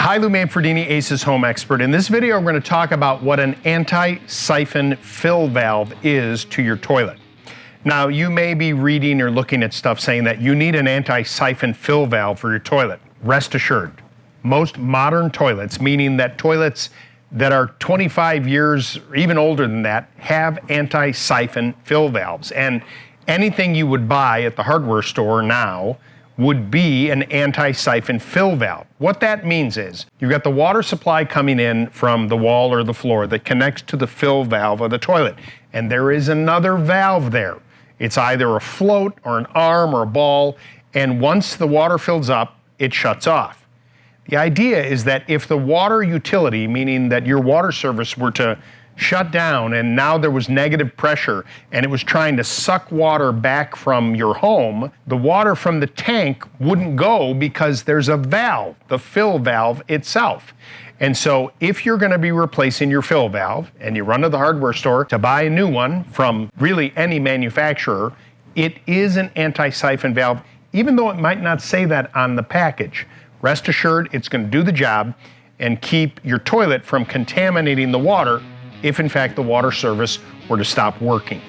Hi, Lou Manfredini, Ace's Home Expert. In this video, I'm going to talk about what an anti-siphon fill valve is to your toilet. Now, you may be reading or looking at stuff saying that you need an anti-siphon fill valve for your toilet. Rest assured, most modern toilets, meaning that toilets that are 25 years or even older than that, have anti-siphon fill valves. And anything you would buy at the hardware store now would be an anti-siphon fill valve. What that means is you've got the water supply coming in from the wall or the floor that connects to the fill valve of the toilet. And there is another valve there. It's either a float or an arm or a ball. And once the water fills up, it shuts off. The idea is that if the water utility, meaning that your water service, were to shut down and now there was negative pressure and it was trying to suck water back from your home, the water from the tank wouldn't go because there's a valve, the fill valve itself. And so if you're going to be replacing your fill valve and you run to the hardware store to buy a new one from really any manufacturer, it is an anti-siphon valve, even though it might not say that on the package. Rest assured, it's going to do the job and keep your toilet from contaminating the water if in fact the water service were to stop working.